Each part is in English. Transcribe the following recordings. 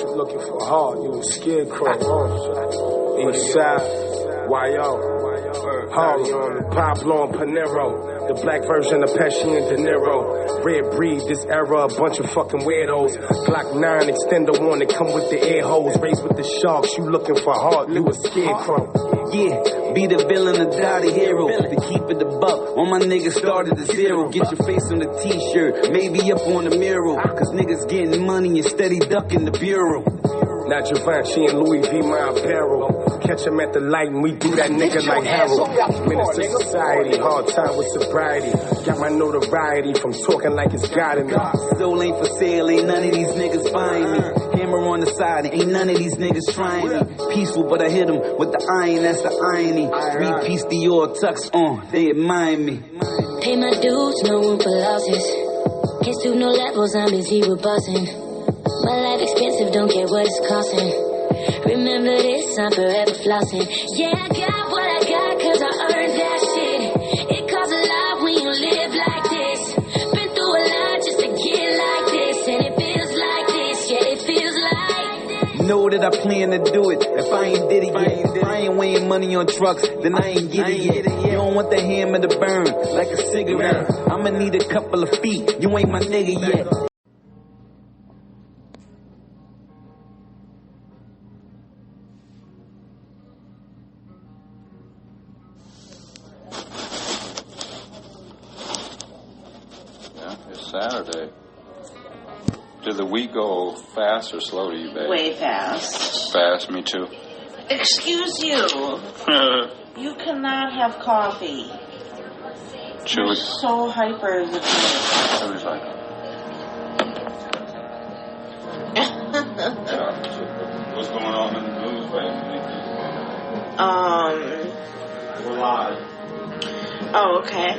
you looking for hard, you a scarecrow. Eastside, YO. Harley on Pablo and Panero, the black version of Pesci and De Niro. Red breed, this era, a bunch of fucking weirdos. Glock 9 extender one that come with the air holes. Raised with the sharks, you looking for hard, you a scarecrow. Yeah, be the villain or die the hero. To keep it the buck, all my niggas started at zero. Get your face on the t-shirt, maybe up on the mural. Cause niggas getting money and steady ducking the bureau. Not Givenchy and Louis V. my apparel. Catch him at the light and we do that nigga like Harold. Menace to society, hard time with sobriety. Got my notoriety from talking like it's guiding me. Soul ain't for sale, ain't none of these niggas buying me. Hammer on the side, ain't none of these niggas trying me. Peaceful, but I hit them with the iron, that's the irony. 3-piece Dior tux on, they admire me. Pay my dues, no room for losses. Can't stoop no levels, I'm busy with buzzing. My life expensive, don't care what it's costing. Remember this, I'm forever flossing. Yeah, I got what I got, cause I earned that shit. It costs a lot when you live like this. Been through a lot just to get like this. And it feels like this, yeah, it feels like. Know that I plan to do it. If I ain't did it yet, if I ain't weighing money on trucks, then I ain't get it yet. You don't want the hammer to burn like a cigarette. I'ma need a couple of feet, you ain't my nigga yet. Saturday. Did the week go fast or slow to you, babe? Way fast. Fast, me too. Excuse you. You cannot have coffee. You're so hyper as a kid. What's going on in the news, baby? We're live. Oh, okay.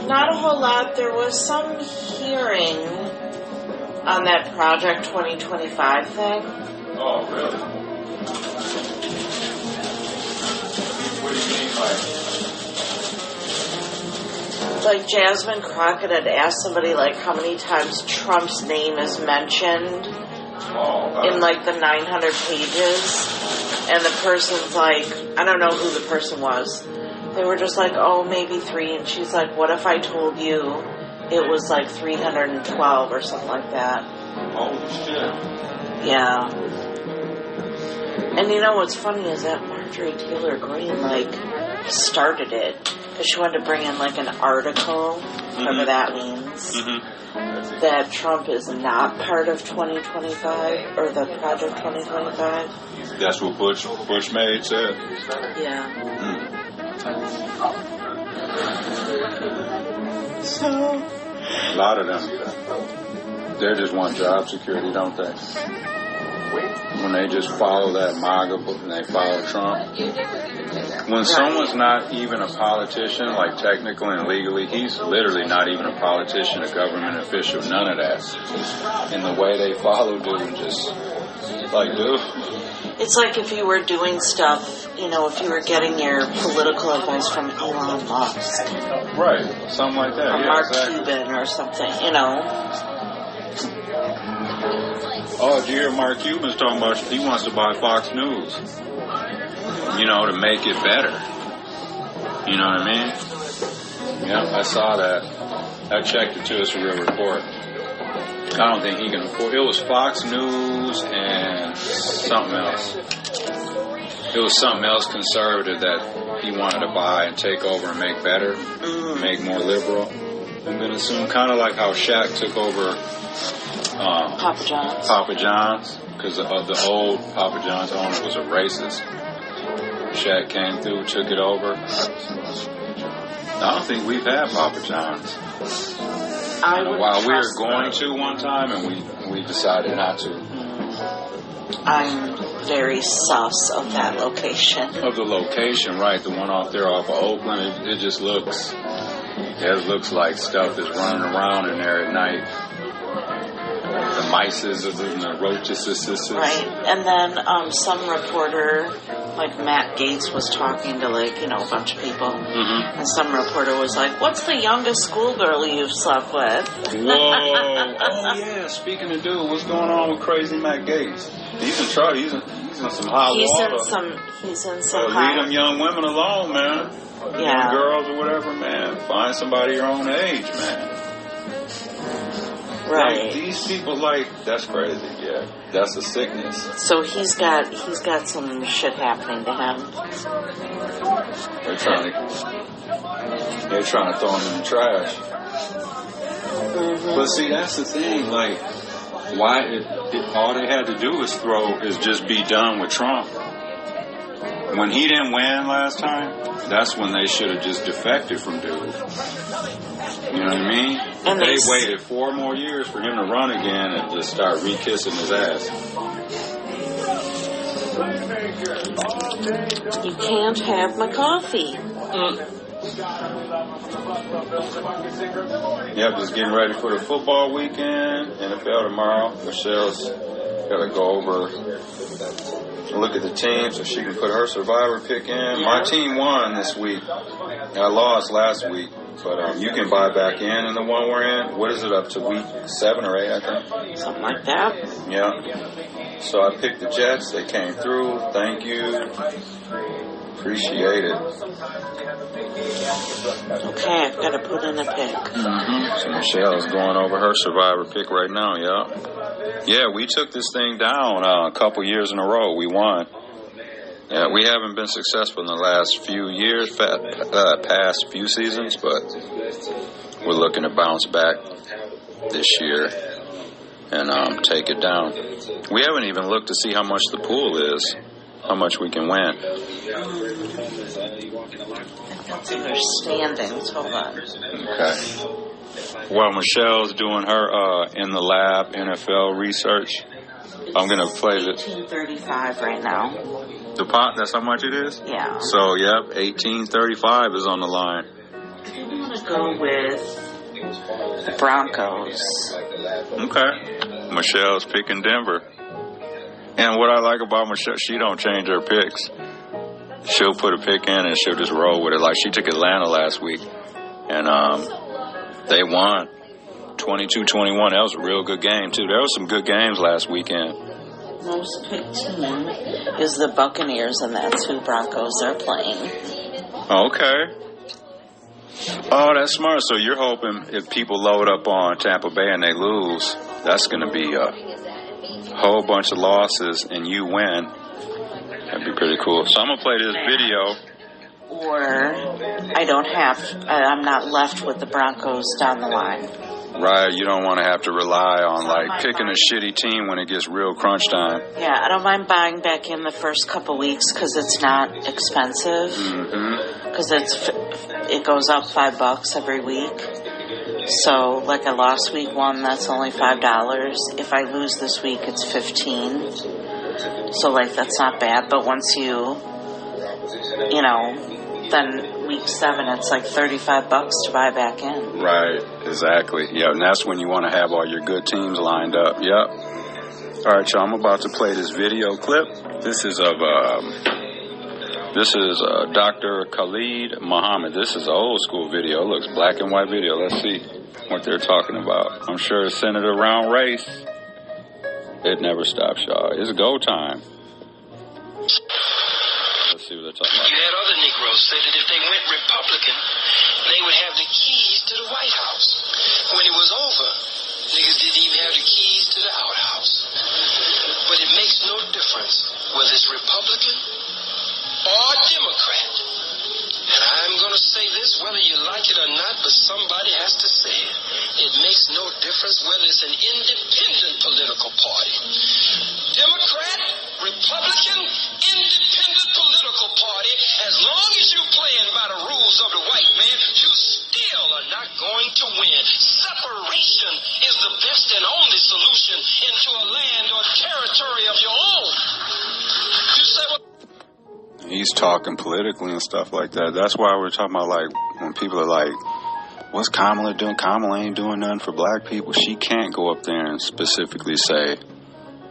Not a whole lot. There was some hearing on that Project 2025 thing. Oh, really? What do you mean by? Like Jasmine Crockett had asked somebody like how many times Trump's name is mentioned in like the 900 pages, and the person's like, I don't know who the person was. They were just like, oh, maybe 3. And she's like, what if I told you it was like 312 or something like that? Holy shit. Yeah. And you know what's funny is that Marjorie Taylor Greene, like, started it. Because she wanted to bring in, like, an article, whatever that means, that Trump is not part of 2025, or the Project 2025. That's what Bush made said? Yeah. So a lot of them, they just want job security, don't they? When they just follow that MAGA book and they follow Trump. When someone's not even a politician, like technically and legally, he's literally not even a politician, a government official, none of that. And the way they follow dude and just, like, dude. It's like if you were doing stuff, you know, if you were getting your political advice from Elon Musk. Right, something like that. Or Mark Cuban or something, you know. Oh, did you hear Mark Cuban's talking about he wants to buy Fox News? You know, to make it better. You know what I mean? Yeah, I saw that. I checked it too. It's a real report. I don't think he can afford. It was Fox News and something else. It was something else conservative that he wanted to buy and take over and make better, make more liberal. I'm going to assume kind of like how Shaq took over Papa John's. Papa John's, because the old Papa John's owner was a racist. Shaq came through, took it over. I don't think we've had Papa John's. While we were going to one time, and we decided not to. I'm very sus of that location. Of the location, right? The one off there off of Oakland. It just looks. It looks like stuff is running around in there at night. The mices and the roaches. Right, and then some reporter like Matt Gaetz was talking to like, a bunch of people, and some reporter was like, "What's the youngest schoolgirl you've slept with?" Whoa! Oh yeah. Speaking of dude, what's going on with Crazy Matt Gaetz? He's in trouble. He's in some hot water. He's in some hot. Leave them young women alone, man. Young girls or whatever, man. Find somebody your own age, man. Right. Like, these people, that's crazy. Yeah, that's a sickness. So he's got some shit happening to him. They're trying to throw him in the trash. But see, that's the thing. Like, why? All they had to do is just be done with Trump. When he didn't win last time, that's when they should have just defected from dude. You know what I mean? And they waited 4 more years for him to run again and just start re-kissing his ass. You can't have my coffee. Yep, just getting ready for the football weekend. NFL tomorrow. Michelle's got to go over, look at the team so she can put her survivor pick in. My team won this week. I lost last week. But you can buy back in the one we're in. What is it, up to week 7 or 8, I think? Something like that. Yeah. So I picked the Jets. They came through. Thank you. Appreciate it. Okay, I've got to put in a pick. So Michelle is going over her survivor pick right now, yeah. Yeah, we took this thing down a couple years in a row. We won. Yeah, we haven't been successful in the last few years, past few seasons, but we're looking to bounce back this year and take it down. We haven't even looked to see how much the pool is, how much we can win. That's in their standings. Hold on. Okay. While Michelle's doing her in the lab NFL research, I'm going to play this. 1835 right now. The pot, that's how much it is? Yeah. So, yep, 1835 is on the line. I'm going to go with the Broncos. Okay. Michelle's picking Denver. And what I like about Michelle, she don't change her picks. She'll put a pick in and she'll just roll with it. Like she took Atlanta last week. And they won 22-21. That was a real good game, too. There was some good games last weekend. Most picked team is the Buccaneers, and that's who Broncos are playing. Okay. Oh, that's smart. So you're hoping if people load up on Tampa Bay and they lose, that's going to be a whole bunch of losses and you win. That'd be pretty cool. So I'm going to play this video. Or I'm not left with the Broncos down the line. Right, you don't want to have to rely on, picking a shitty team when it gets real crunch time. Yeah, I don't mind buying back in the first couple weeks because it's not expensive. Because it goes up $5 every week. So, I lost week 1, that's only $5. If I lose this week, it's $15. So, that's not bad. But once then week 7, it's $35 to buy back in. Right, exactly. Yeah, and that's when you want to have all your good teams lined up. Yep. All right, y'all, I'm about to play this video clip. This is of Dr. Khalid Muhammad. This is an old school video. It looks black and white video. Let's see what they're talking about. I'm sure it's centered around race. It never stops, y'all. It's go time. Let's see what they're talking about. You had other Negroes say that if they went Republican, they would have the keys to the White House. When it was over, niggas didn't even have the keys to the outhouse. But it makes no difference whether it's Republican or Democrat. And I'm going to say this, whether you like it or not, but somebody has to say it. It makes no difference whether it's an independent political party. Democrat, Republican, independent political party, as long as you're playing by the rules of the white man, you still are not going to win. Separation is the best and only solution into a land or territory of your own. You say what? He's talking politically and stuff like that. That's why we're talking about, when people are what's Kamala doing? Kamala ain't doing nothing for black people. She can't go up there and specifically say,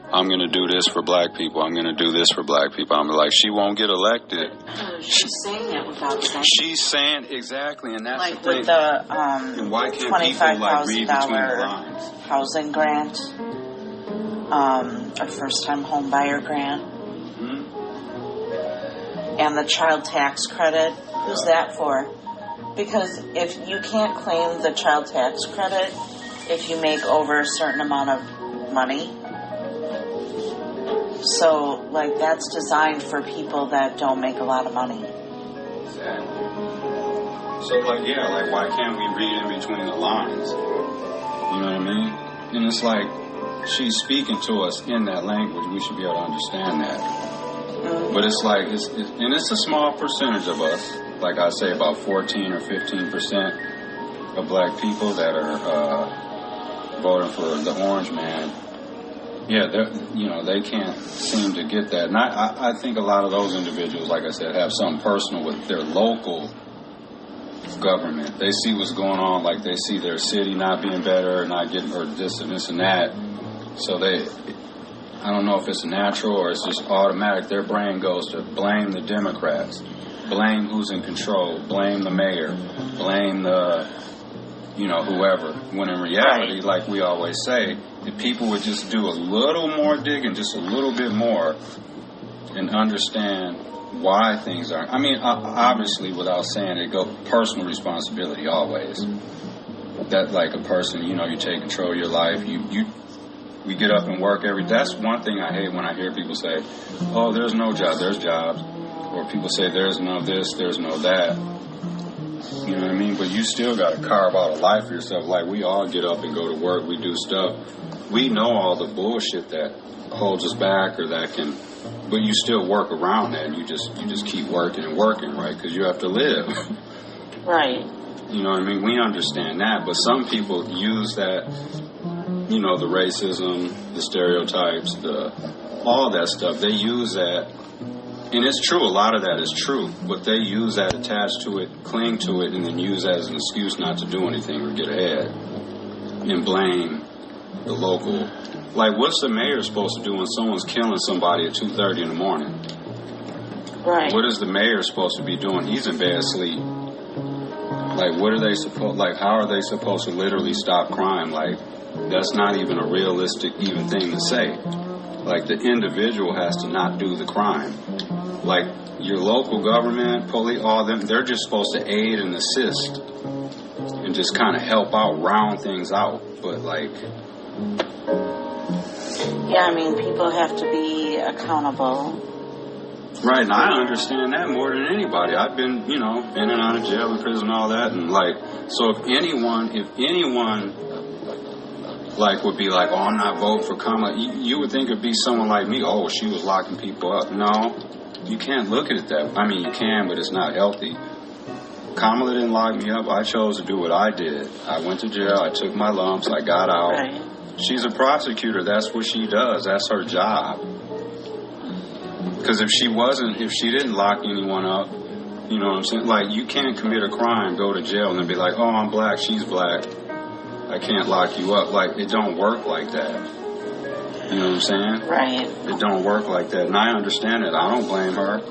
I'm going to do this for black people. I'm going to do this for black people. I'm like, she won't get elected. She's saying it without saying. She's saying exactly, and that's like the thing. With the and why can't people like read between the lines? Housing grant, a first-time home buyer grant, and the child tax credit. Who's that for? Because if you can't claim the child tax credit if you make over a certain amount of money. So, like, that's designed for people that don't make a lot of money. Exactly. So, like, yeah, like, why can't we read in between the lines? You know what I mean? And it's like, she's speaking to us in that language. We should be able to understand that. Mm-hmm. But it's like, and it's a small percentage of us. Like I say, about 14 or 15% of black people that are voting for the orange man. Yeah, they can't seem to get that. And I think a lot of those individuals, like I said, have something personal with their local government. They see what's going on, like they see their city not being better, not getting, or this and this and that. So I don't know if it's natural or it's just automatic. Their brain goes to blame the Democrats, blame who's in control, blame the mayor, blame the, whoever. When in reality, like we always say, if people would just do a little more digging, just a little bit more, and understand why things are. I mean, obviously, without saying it, go personal responsibility always. That like a person, you take control of your life. We get up and work that's one thing I hate when I hear people say, oh, there's no job, there's jobs. Or people say there's no this, there's no that. You know what I mean? But you still got to carve out a life for yourself. Like we all get up and go to work, we do stuff. We know all the bullshit that holds us back or that can, but you still work around that. And you just keep working and working, right? Because you have to live. Right. You know what I mean? We understand that, but some people use that, the racism, the stereotypes, all that stuff. They use that, and it's true. A lot of that is true, but they use that, attach to it, cling to it, and then use that as an excuse not to do anything or get ahead, and blame the local. Like, what's the mayor supposed to do when someone's killing somebody at 2:30 in the morning? Right. What is the mayor supposed to be doing? He's in bed asleep. Like, what are they supposed? Like, how are they supposed to literally stop crime? Like, that's not even a realistic even thing to say. Like, the individual has to not do the crime. Like, your local government, police, all them, they're just supposed to aid and assist and just kind of help out, round things out. But, like... Yeah, I mean, people have to be accountable. Right, and I understand that more than anybody. I've been, in and out of jail and prison and all that. And, like, so if anyone... like, would be like, oh, I'm not voting for Kamala. You would think it'd be someone like me. Oh, she was locking people up. No, you can't look at it that way. I mean, you can, but it's not healthy. Kamala didn't lock me up. I chose to do what I did. I went to jail. I took my lumps. I got out. Right. She's a prosecutor. That's what she does. That's her job. Because if she didn't lock anyone up, you know what I'm saying? Like, you can't commit a crime, go to jail, and then be like, oh, I'm black, she's black. I can't lock you up. Like, it don't work like that. You know what I'm saying? Right. It don't work like that. And I understand it. I don't blame her.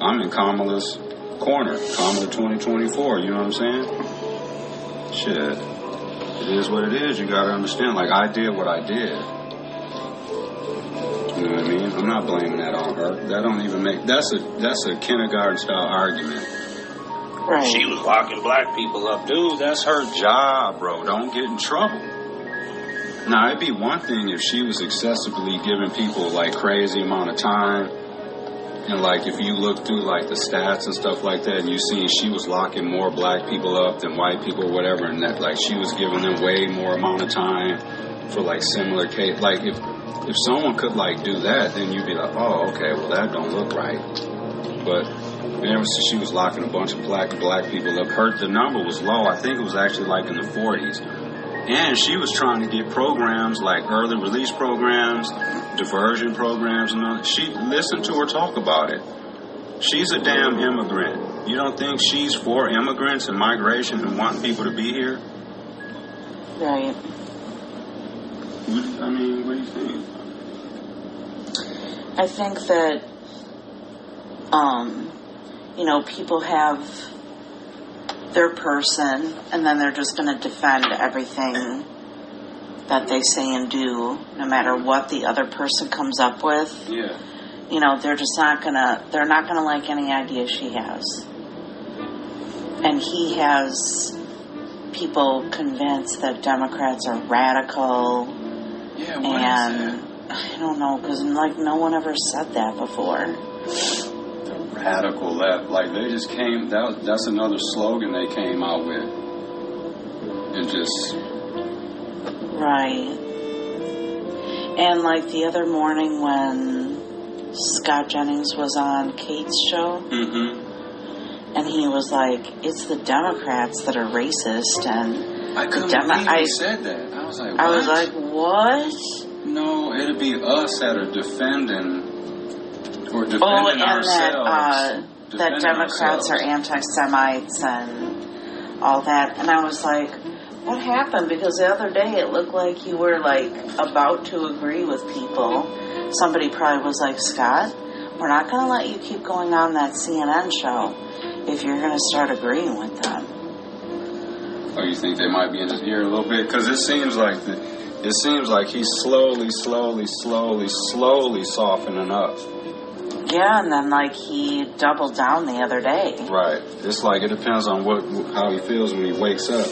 I'm in Kamala's corner. Kamala 2024. You know what I'm saying? Shit. It is what it is. You gotta understand. Like, I did what I did. You know what I mean? I'm not blaming that on her. That don't even make... That's a kindergarten-style argument. Right. She was locking black people up. Dude, that's her job, bro. Don't get in trouble. Now, it'd be one thing if she was excessively giving people, like, crazy amount of time. And, like, if you look through, like, the stats and stuff like that, and you see she was locking more black people up than white people or whatever, and that, like, she was giving them way more amount of time for, like, similar case. Like, if someone could, like, do that, then you'd be like, oh, okay, well, that don't look right. But... she was locking a bunch of black people up. The number was low. I think it was actually like in the 40s. And she was trying to get programs like early release programs, diversion programs, and all. She listened to her talk about it. She's a damn immigrant. You don't think she's for immigrants and migration and wanting people to be here? Right. I mean, what do you think? I think that, you know, people have their person, and then they're just going to defend everything that they say and do, no matter what the other person comes up with. Yeah. You know, they're not gonna like any idea she has. And he has people convinced that Democrats are radical. Yeah, what is that? I don't know, because, like, no one ever said that before. The radical left. Like, they just came, that's another slogan they came out with. And just... Right. And, like, the other morning when Scott Jennings was on Kate's show, and he was like, it's the Democrats that are racist, and I couldn't believe he said that. I was like, what? I was like, what? No, it'd be us that are defending ourselves. That Democrats are anti-Semites and all that. And I was like, what happened? Because the other day it looked like you were, like, about to agree with people. Somebody probably was like, Scott, we're not going to let you keep going on that CNN show if you're going to start agreeing with them. Oh, you think they might be in his ear a little bit? Because it seems like he's slowly softening up. Yeah, and then, like, he doubled down the other day. Right. It's like it depends on how he feels when he wakes up.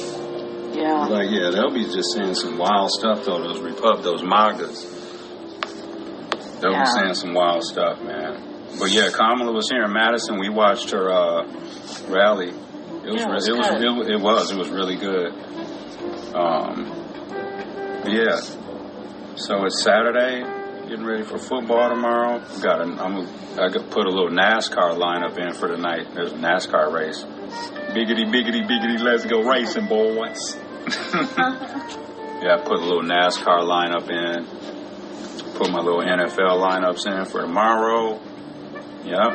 Yeah. Like, yeah, they'll be just saying some wild stuff, though, those MAGAs. They'll be saying some wild stuff, man. But, yeah, Kamala was here in Madison. We watched her rally. It was really good. Yeah. So it's Saturday. Getting ready for football tomorrow. I got put a little NASCAR lineup in for tonight. There's a NASCAR race. Biggity, let's go racing, boys. Yeah, I put a little NASCAR lineup in. Put my little NFL lineups in for tomorrow. Yep.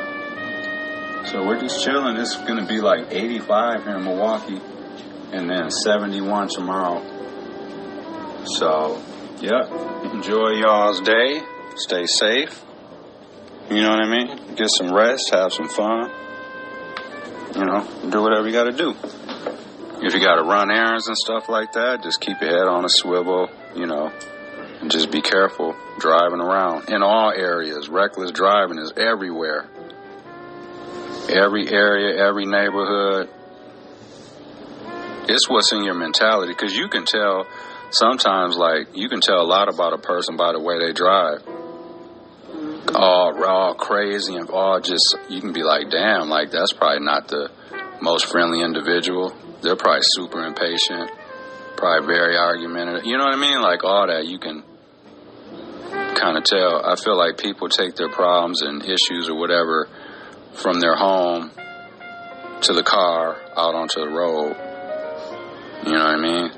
So we're just chilling. It's going to be like 85 here in Milwaukee. And then 71 tomorrow. So, yep. Enjoy y'all's day. Stay safe. You know what I mean? Get some rest. Have some fun. You know, do whatever you got to do. If you got to run errands and stuff like that, just keep your head on a swivel, you know, and just be careful driving around in all areas. Reckless driving is everywhere. Every area, every neighborhood. It's what's in your mentality, because you can tell sometimes, like, you can tell a lot about a person by the way they drive. All crazy and all just, you can be like, damn, like, that's probably not the most friendly individual. They're probably super impatient, probably very argumentative. You know what I mean? Like, all that, you can kind of tell. I feel like people take their problems and issues or whatever from their home to the car, out onto the road. You know what I mean?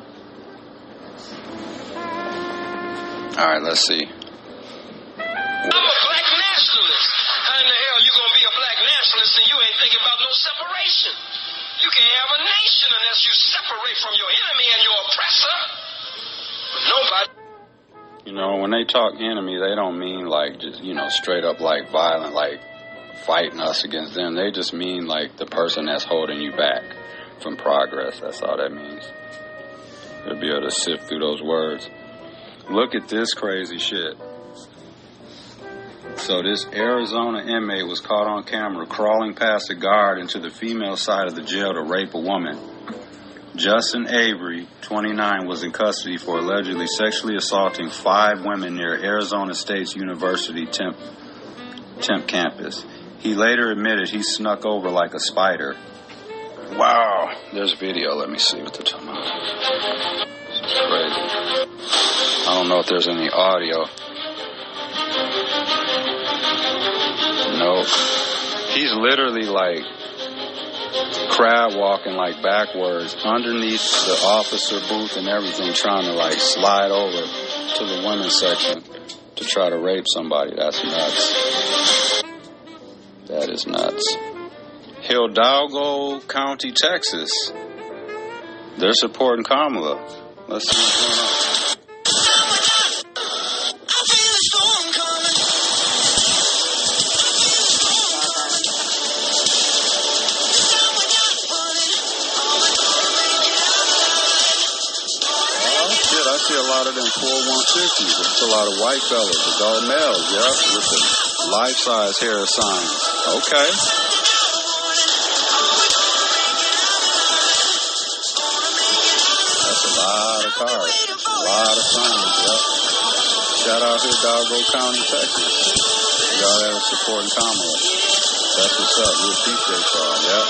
All right, let's see. I'm a black nationalist. How in the hell you gonna be a black nationalist and you ain't thinking about no separation? You can't have a nation unless you separate from your enemy and your oppressor. But nobody. You know, when they talk enemy, they don't mean like just, you know, straight up like violent, like fighting us against them. They just mean like the person that's holding you back from progress. That's all that means. You'll be able to sift through those words. Look at this crazy shit. So this Arizona inmate was caught on camera crawling past a guard into the female side of the jail to rape a woman. Justin Avery, 29, was in custody for allegedly sexually assaulting 5 women near Arizona State University Temp campus. He later admitted he snuck over like a spider. Wow. There's video. Let me see what they're talking about. This is crazy. I don't know if there's any audio. Nope. He's literally like crab walking like backwards underneath the officer booth and everything, trying to like slide over to the women's section to try to rape somebody. That's nuts. That is nuts. Hidalgo County, Texas. They're supporting Kamala. Let's see what's going on. lot of them 4-150s. There's a lot of white fellas, adult males, yeah, with the life-size hair signs. Okay. That's a lot of cars. A lot of signs, yep. Shout out here, Doggo County, Texas. Y'all that are supporting commerce. That's what's up. We appreciate y'all, yep.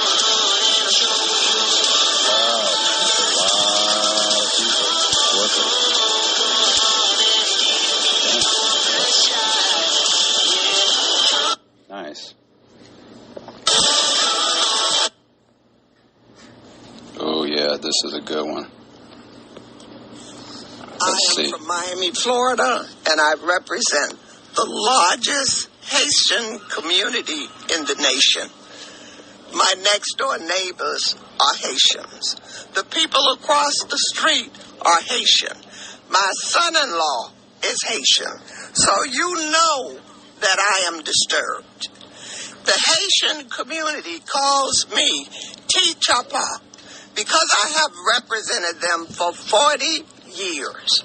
Wow, that's a lot of people. What's it? Nice. Oh, yeah, this is a good one. Let's see. I am from Miami, Florida, and I represent the largest Haitian community in the nation. My next door neighbors are Haitians. The people across the street are Haitian. My son-in-law is Haitian. So you know that I am disturbed. The Haitian community calls me T-Chapa because I have represented them for 40 years.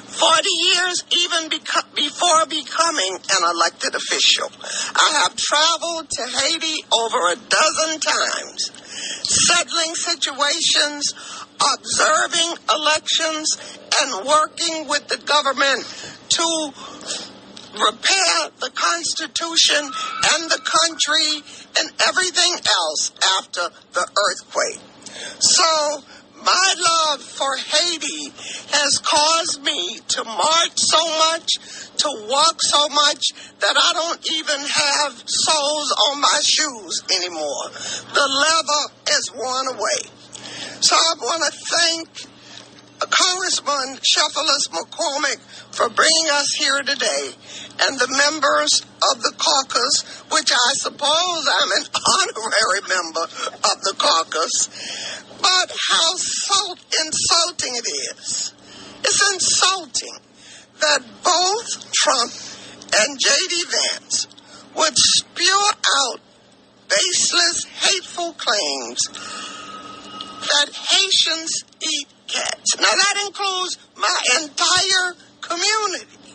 40 years even before becoming an elected official. I have traveled to Haiti over a dozen times, settling situations, observing elections, and working with the government to repair the Constitution and the country and everything else after the earthquake. So, my love for Haiti has caused me to march so much, to walk so much, that I don't even have soles on my shoes anymore. The leather is worn away. So I want to thank Congressman Sheffield McCormick for bringing us here today, and the members of the caucus, which I suppose I'm an honorary member of the caucus. But how insulting it is. It's insulting that both Trump and J.D. Vance would spew out baseless, hateful claims that Haitians eat cats. Now that includes my entire community.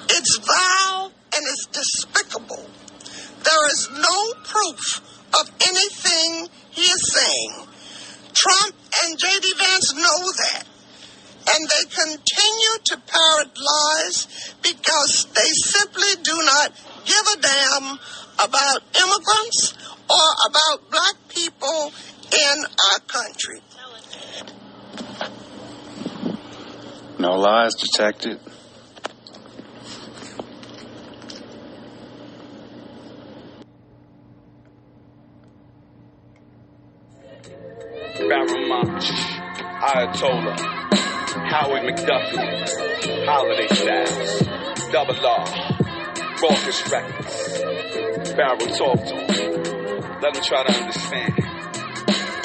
It's vile and it's despicable. There is no proof of anything he is saying. Trump and J.D. Vance know that. And they continue to parrot lies because they simply do not give a damn about immigrants or about black people in our country. No lies detected. Barron March, Ayatollah, Howard McDuffie, Holiday Styles, Double R, Raucous Records, Barrel talk to him. Let him try to understand.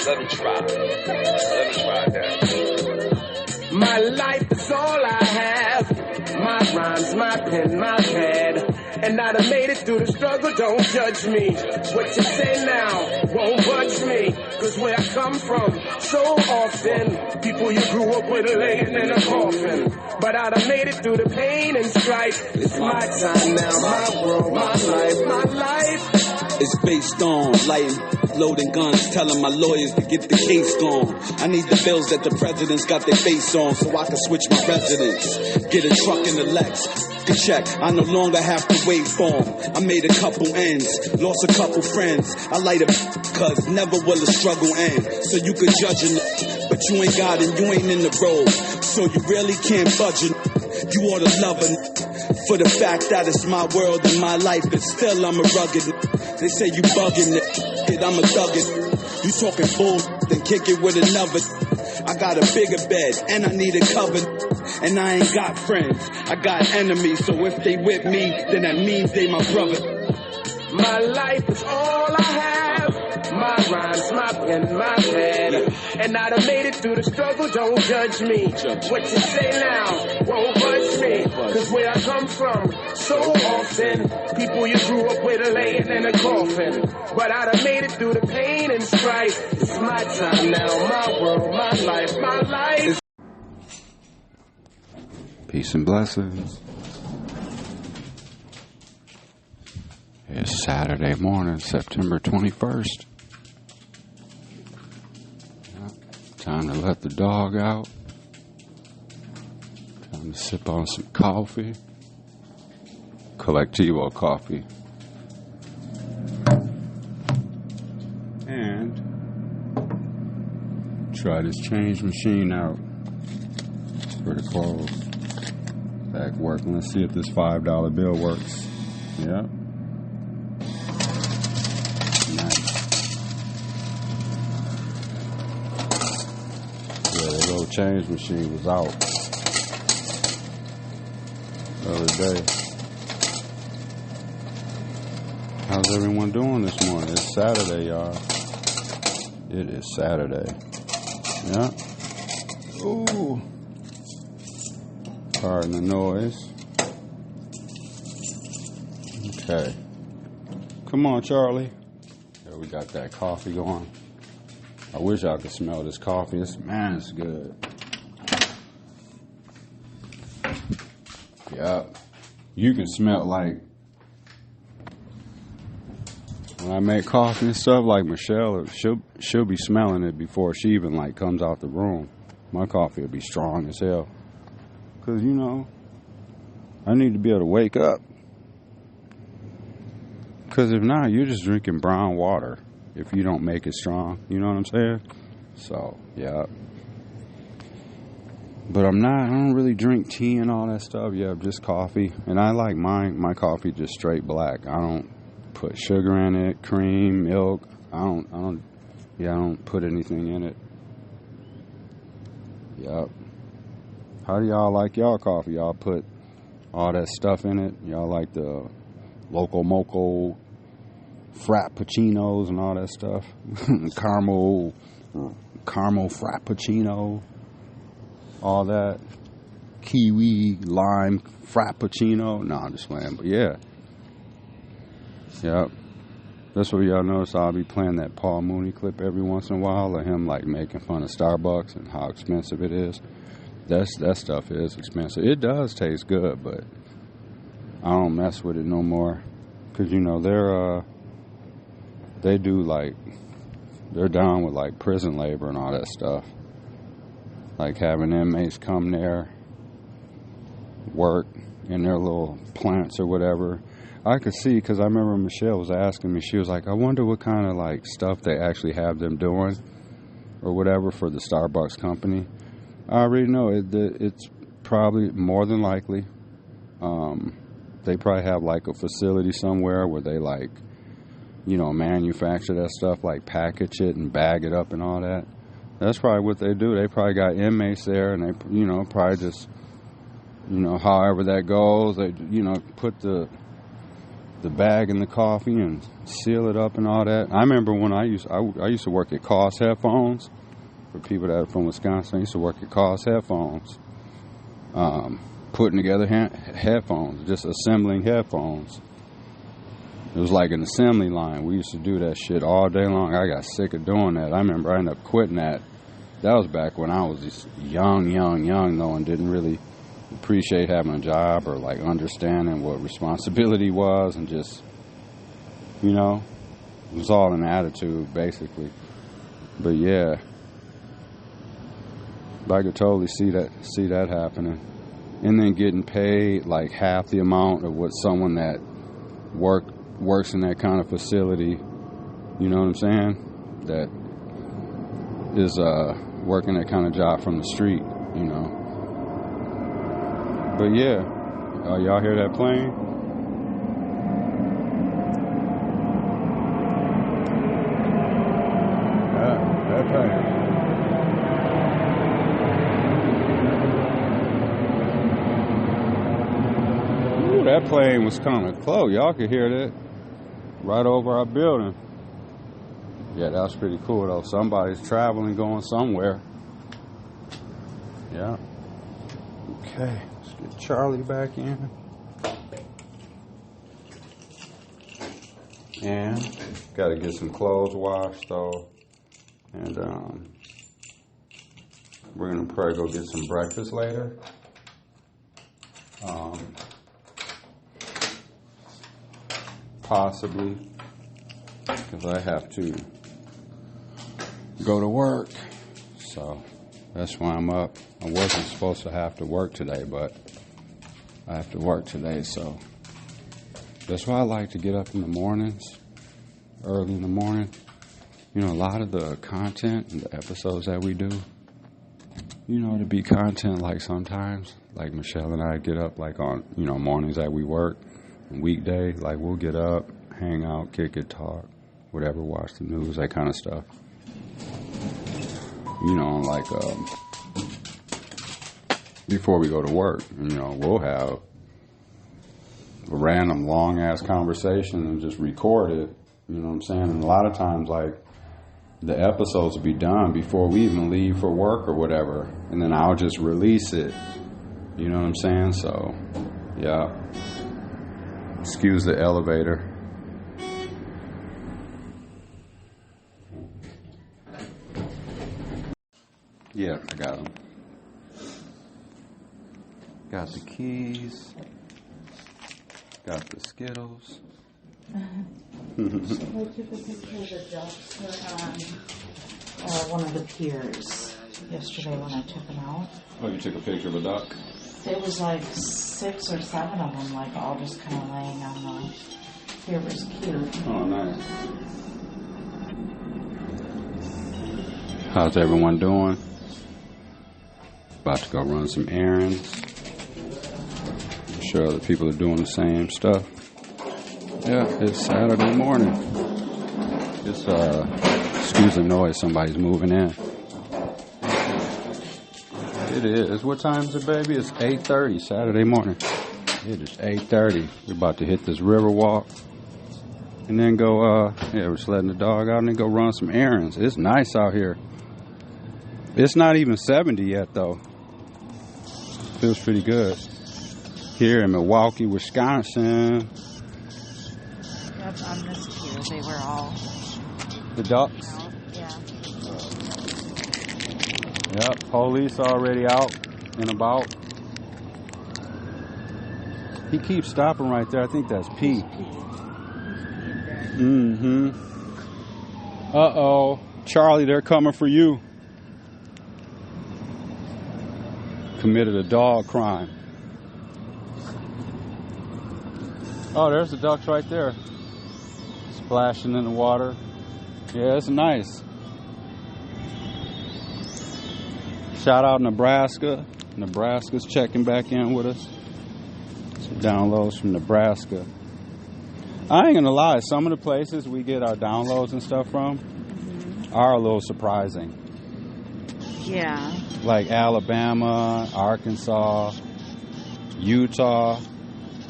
Let him try. Let him try that. My life is all I have. My rhymes, my pen, my pad. And I done made it through the struggle, don't judge me. What you say now won't budge me. Cause where I come from, so often, people you grew up with are laying in a coffin. But I done made it through the pain and strife. It's my time now, my world, my life, my life. It's based on lighting, loading guns, telling my lawyers to get the case gone. I need the bills that the presidents got their face on so I can switch my residence. Get a truck in the Lex, a check, I no longer have to wait for 'em. I made a couple ends, lost a couple friends. I light a cause never will a struggle end. So you could judge it, but you ain't got it, you ain't in the road. So you really can't budge it. You ought to love it for the fact that it's my world and my life, but still I'm a rugged. They say you bugging it, I'm a thuggin'. You talking bull, then kick it with another. I got a bigger bed and I need a cover. And I ain't got friends, I got enemies. So if they with me, then that means they my brother. My life is all I have. My rhymes, my pen, my pad. And I done made it through the struggle, don't judge me. What you say now won't budge me. Cause where I come from, so often, people you grew up with are laying in a coffin. But I done made it through the pain and strife. It's my time now, my world, my life, my life. Peace and blessings. It's Saturday morning, September 21st. Time to let the dog out. Time to sip on some coffee. Collectivo coffee. And try this change machine out for the clothes. Back working. Let's see if this $5 bill works. Yep. Nice. Yeah, the little change machine was out the other day. How's everyone doing this morning? It's Saturday, y'all. It is Saturday. Yeah. Ooh. Pardon the noise. Okay. Come on, Charlie. There we got that coffee going. I wish I could smell this coffee. It's good. Yeah. You can smell like when I make coffee and stuff, like Michelle, she'll be smelling it before she even like comes out the room. My coffee will be strong as hell. Because, you know, I need to be able to wake up. Because if not, you're just drinking brown water if you don't make it strong. You know what I'm saying? So, yeah. But I don't really drink tea and all that stuff. Yeah, just coffee. And I like my coffee just straight black. I don't put sugar in it, cream, milk. I don't put anything in it. Yep. How do y'all like y'all coffee? Y'all put all that stuff in it? Y'all like the Loco Moco Frappuccinos and all that stuff? caramel Frappuccino, all that. Kiwi, lime Frappuccino. No, I'm just playing, but yeah. Yep. That's what y'all notice. I'll be playing that Paul Mooney clip every once in a while of him like making fun of Starbucks and how expensive it is. That stuff is expensive. It does taste good, but I don't mess with it no more. Cause you know they're down with like prison labor and all that stuff. Like having inmates come there, work in their little plants or whatever. I could see, because I remember Michelle was asking me, she was like, I wonder what kind of like stuff they actually have them doing or whatever for the Starbucks company. I already know it's probably more than likely. They probably have like a facility somewhere where they like, you know, manufacture that stuff, like package it and bag it up and all that. That's probably what they do. They probably got inmates there and they, you know, probably just, you know, however that goes, they, you know, put the bag in the coffee and seal it up and all that. I remember when I used to work at Cost Headphones. For people that are from Wisconsin, I used to work at Cost Headphones, putting together headphones, just assembling headphones. It was like an assembly line. We used to do that shit all day long. I got sick of doing that. I remember I ended up quitting that. That was back when I was just young though, and didn't really appreciate having a job or like understanding what responsibility was, and just, you know, it was all an attitude basically. But yeah, I could totally see that happening, and then getting paid like half the amount of what someone that works in that kind of facility, you know what I'm saying, that is working that kind of job from the street, you know. But yeah, y'all hear that plane? That plane. Ooh, that plane was kind of close. Y'all could hear that right over our building. Yeah, that was pretty cool though. Somebody's traveling, going somewhere. Yeah. Okay. Get Charlie back in. And gotta get some clothes washed though. And we're gonna probably go get some breakfast later. Possibly, because I have to go to work. So that's why I'm up. I wasn't supposed to have to work today, but I have to work today. So that's why I like to get up in the mornings, early in the morning. You know, a lot of the content and the episodes that we do, you know, to be content like sometimes, like Michelle and I get up like on, you know, mornings that we work. Weekday, like we'll get up, hang out, kick it, talk, whatever, watch the news, that kind of stuff. You know, like before we go to work, you know, we'll have a random long ass conversation and just record it. You know what I'm saying? And a lot of times, like the episodes will be done before we even leave for work or whatever, and then I'll just release it. You know what I'm saying? So, yeah. Excuse the elevator. Yeah, I got them. Got the keys. Got the Skittles. I took a picture of the ducks on one of the piers yesterday when I took them out. Oh, you took a picture of a duck? It was like 6 or 7 of them, like all just kind of laying on the pier. It was cute. Oh, nice. How's everyone doing? About to go run some errands. I'm sure other people are doing the same stuff. Yeah, it's Saturday morning. It's, excuse the noise, somebody's moving in. It is. What time is it, baby? It's 8:30 Saturday morning. It is 8:30. We're about to hit this river walk. And then go, we're just letting the dog out and then go run some errands. It's nice out here. It's not even 70 yet, though. Feels pretty good. Here in Milwaukee, Wisconsin. Yep, on this pier, they were all... The ducks? Yeah. Yep, police already out and about. He keeps stopping right there. I think that's Pete. Mm-hmm. Uh-oh. Charlie, they're coming for you. Committed a dog crime. Oh, there's the ducks right there. Splashing in the water. Yeah, it's nice. Shout out Nebraska. Nebraska's checking back in with us. Some downloads from Nebraska. I ain't gonna lie, some of the places we get our downloads and stuff from are a little surprising. Yeah. Like Alabama, Arkansas, Utah.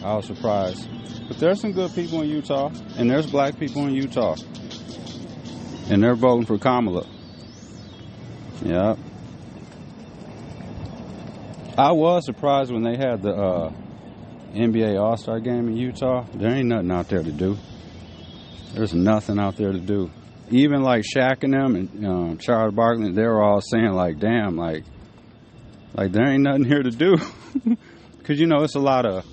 I was surprised. But there's some good people in Utah, and there's black people in Utah. And they're voting for Kamala. Yep. I was surprised when they had the NBA All-Star game in Utah. There ain't nothing out there to do. There's nothing out there to do. Even like Shaq and them and Charles Barkley, they were all saying like, damn, like there ain't nothing here to do. Because, you know, it's a lot of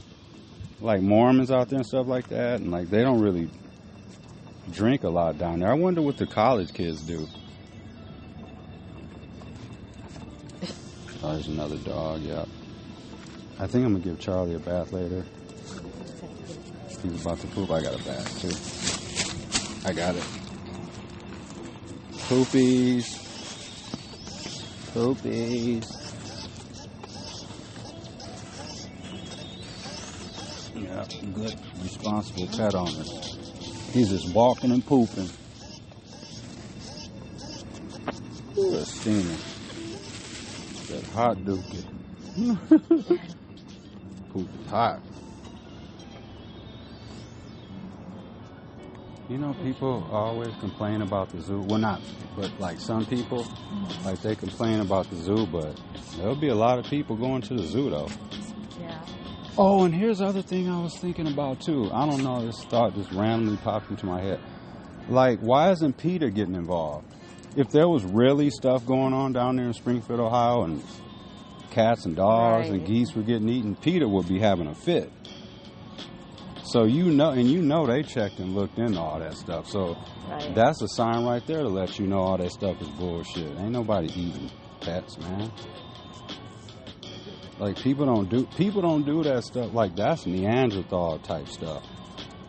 like Mormons out there and stuff like that. And like they don't really drink a lot down there. I wonder what the college kids do. Oh, there's another dog, yeah. I think I'm going to give Charlie a bath later. He's about to poop. I got a bath, too. I got it. Poopies. Poopies. Yeah, good, responsible pet owner. He's just walking and pooping. Ooh, that's steaming. That hot dookie. Poop is hot. You know, people always complain about the zoo. Well, not, but like some people, like they complain about the zoo, but there'll be a lot of people going to the zoo, though. Yeah. Oh, and here's the other thing I was thinking about, too. I don't know, this thought just randomly popped into my head. Like, why isn't Peter getting involved? If there was really stuff going on down there in Springfield, Ohio, and cats and dogs and geese were getting eaten, Peter would be having a fit. So you know they checked and looked into all that stuff. So that's a sign right there to let you know all that stuff is bullshit. Ain't nobody eating pets, man. Like people don't do that stuff. Like that's Neanderthal type stuff.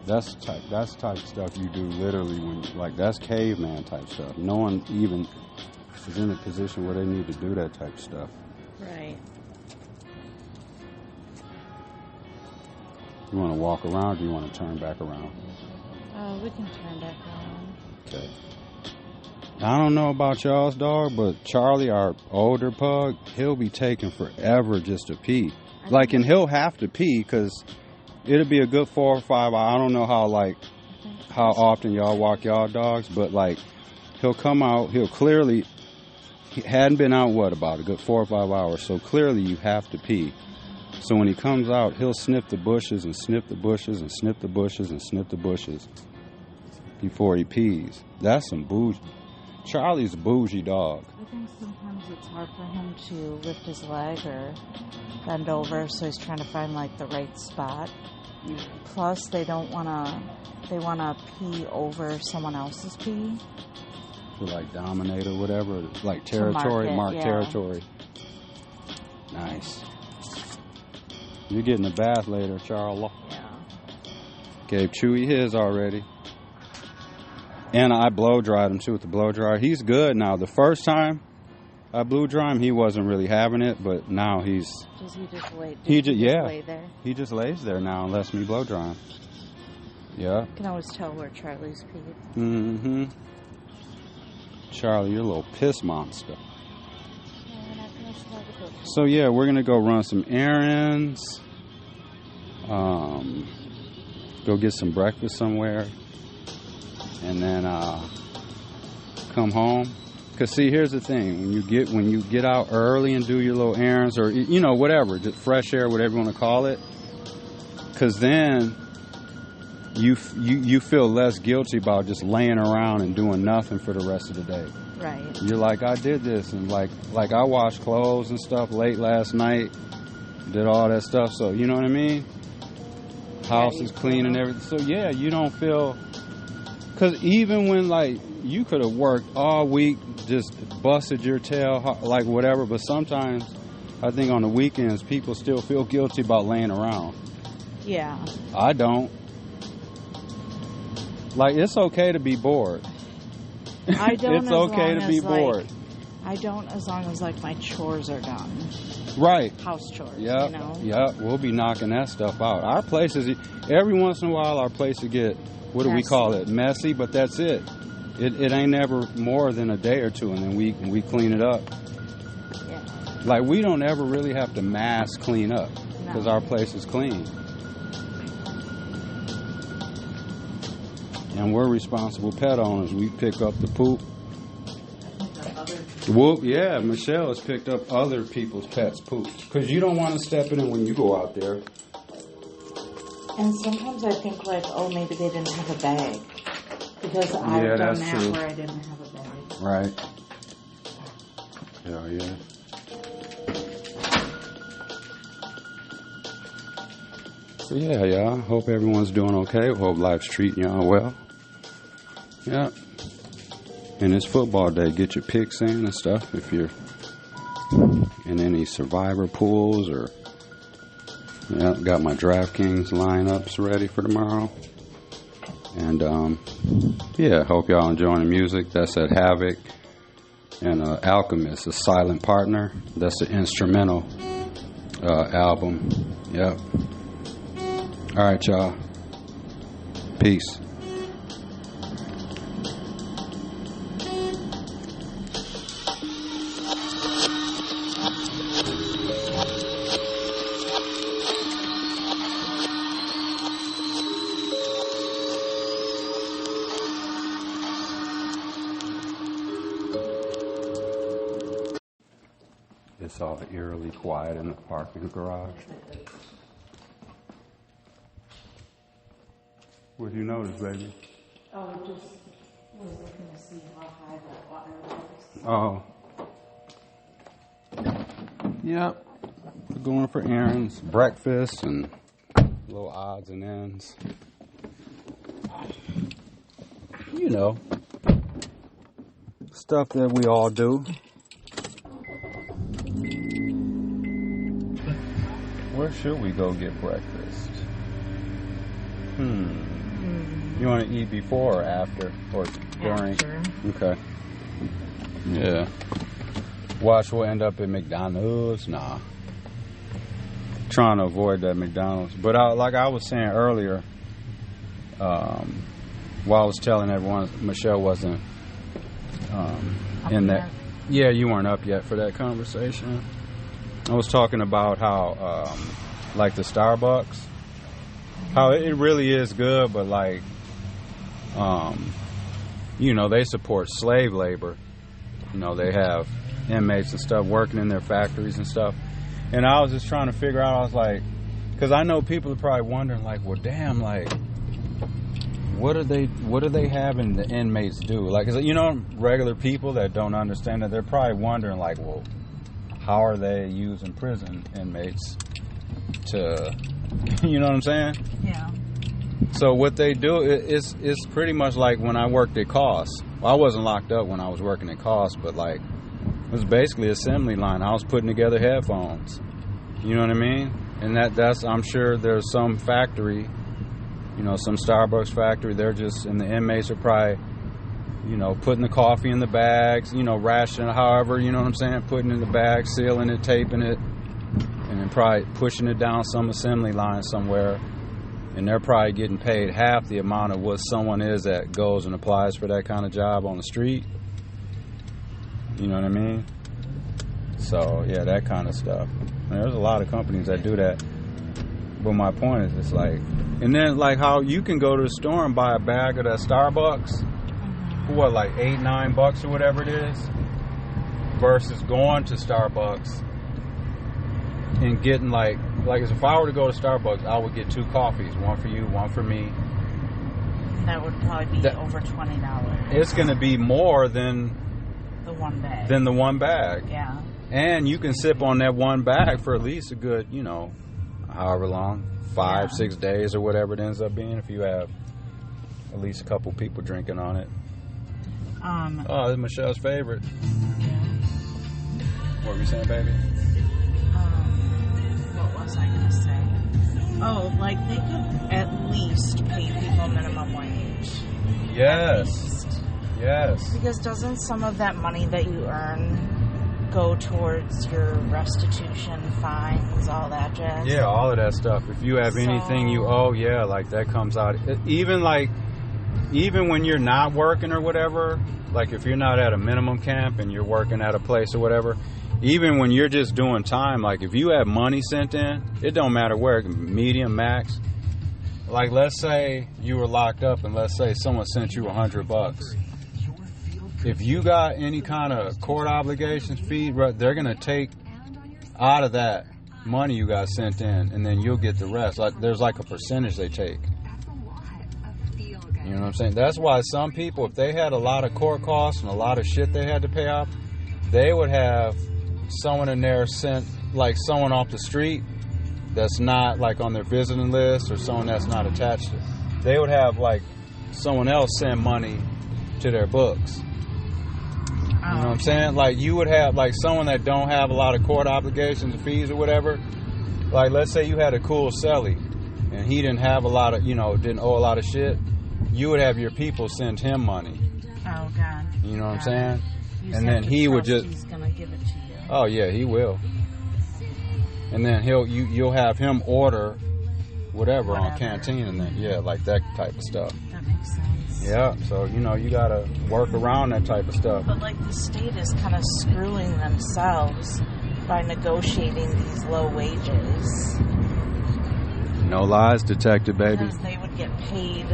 That's type of stuff you do literally when that's caveman type stuff. No one even is in a position where they need to do that type of stuff. Right. You want to walk around or do you want to turn back around? We can turn back around. Okay. I don't know about y'all's dog, but Charlie, our older pug, he'll be taking forever just to pee. And he'll have to pee because it'll be a good 4 or 5 hours. I don't know how often y'all walk y'all dogs, but he'll come out, he hadn't been out, about a good 4 or 5 hours, so clearly you have to pee. So when he comes out, he'll sniff the bushes and sniff the bushes and sniff the bushes and sniff the bushes before he pees. That's some bougie. Charlie's a bougie dog. I think sometimes it's hard for him to lift his leg or bend over, so he's trying to find the right spot. Plus, they want to pee over someone else's pee. To dominate or whatever, territory, mark territory. Nice. You're getting a bath later, Charles. Yeah. Gave Chewy his already. And I blow dried him too with the blow dryer. He's good now. The first time I blow dry him, he wasn't really having it, but now he's. Does he just lay? Lay there? He just lays there now and lets me blow dry him. Yeah. You can always tell where Charlie's peed. Mm-hmm. Charlie, you're a little piss monster. So yeah, we're gonna go run some errands. Go get some breakfast somewhere, and then come home. Cause see, here's the thing: when you get out early and do your little errands, or whatever, just fresh air, whatever you want to call it. Cause then you feel less guilty about just laying around and doing nothing for the rest of the day. Right. You're like, I did this, and like I washed clothes and stuff late last night, did all that stuff, so you know what I mean? House is clean and everything. So yeah, you don't feel, because even when you could have worked all week, just busted your tail, whatever, but sometimes I think on the weekends people still feel guilty about laying around. Yeah. I don't. It's okay to be bored. I don't. It's okay to be bored. I don't, as long as my chores are done. Right. House chores. Yep. Yep. We'll be knocking that stuff out. Our places, every once in a while, our place will get, what do we call it? Messy, but that's it. It ain't never more than a day or two, and then we clean it up. Yeah. We don't ever really have to mass clean up because our place is clean. And we're responsible pet owners. We pick up the poop. Well, yeah, Michelle has picked up other people's pets' poop. Because you don't want to step in it when you go out there. And sometimes I think maybe they didn't have a bag. Because I've done that true. Where I didn't have a bag. Right. Yeah. So yeah, hope everyone's doing okay. Hope life's treating y'all well. Yeah. And it's football day. Get your picks in and stuff if you're in any survivor pools or got my DraftKings lineups ready for tomorrow. And hope y'all enjoying the music. That's at Havoc and Alchemist, a silent partner. That's the instrumental album. Yep. All right, y'all. Peace. It's all eerily quiet in the parking garage. What did you notice, baby? Oh, just was looking to see how high that water was. Oh. Yep. We're going for errands, breakfast, and little odds and ends. You know, stuff that we all do. Where should we go get breakfast? You want to eat before or after? Or during? After. Okay. Yeah. Watch, we'll end up at McDonald's. Nah. Trying to avoid that McDonald's. But like I was saying earlier, while I was telling everyone Michelle wasn't in that. Yeah, you weren't up yet for that conversation. I was talking about how, like the Starbucks, how it really is good, but like, you know, they support slave labor. You know, they have inmates and stuff working in their factories and stuff. And I was just trying to figure out, I was like, because I know people are probably wondering, like, well, damn, like, what are they having the inmates do? Like, 'cause, you know, regular people that don't understand it, they're probably wondering, like, well, how are they using prison inmates to, you know what I'm saying? Yeah. So what they do is pretty much like when I worked at COS. Well, I wasn't locked up when I was working at COS, but like it was basically assembly line. I was putting together headphones. You know what I mean? And that's I'm sure there's some factory, you know, some Starbucks factory. They're just, and the inmates are probably, you know, putting the coffee in the bags, you know, rationing, however, you know what I'm saying, putting it in the bag, sealing it, taping it, and then probably pushing it down some assembly line somewhere. And they're probably getting paid half the amount of what someone is that goes and applies for that kind of job on the street. You know what I mean? So, yeah, that kind of stuff. And there's a lot of companies that do that. But my point is, it's like, and then like how you can go to the store and buy a bag of that Starbucks for what, like $8-9 or whatever it is, versus going to Starbucks and getting like if I were to go to Starbucks, I would get 2 coffees, one for you, one for me. That would probably be over $20. It's going to be more than the one bag. Than the one bag. Yeah. And you can sip on that one bag for at least a good, you know, however long, 5-6 days or whatever it ends up being, if you have at least a couple people drinking on it. Oh, it's Michelle's favorite. What were you saying, baby? What was I going to say? Oh, like they could at least pay people minimum wage. Yes. Yes. Because doesn't some of that money that you earn go towards your restitution, fines, all that jazz? Yeah, all of that stuff. If you have anything you owe, yeah, like that comes out. Even when you're not working or whatever, like if you're not at a minimum camp and you're working at a place or whatever, even when you're just doing time, like if you have money sent in, it don't matter where, medium, max. Like let's say you were locked up and let's say someone sent you $100. If you got any kind of court obligations, fee, they're going to take out of that money you got sent in, and then you'll get the rest. Like there's like a percentage they take. You know what I'm saying? That's why some people, if they had a lot of court costs and a lot of shit they had to pay off, they would have someone in there sent, like someone off the street that's not like on their visiting list or someone that's not attached to. They would have like someone else send money to their books. You know what I'm saying? Like you would have like someone that don't have a lot of court obligations and fees or whatever. Like let's say you had a cool cellie and he didn't have a lot of, you know, didn't owe a lot of shit. You would have your people send him money. Oh God. You know what I'm saying? And then he would just. He's gonna give it to you. Oh yeah, he will. And then you'll have him order whatever on Canteen and then like that type of stuff. That makes sense. Yeah, so you know you gotta work around that type of stuff. But like the state is kind of screwing themselves by negotiating these low wages. No lies detected, baby. Because they would get paid.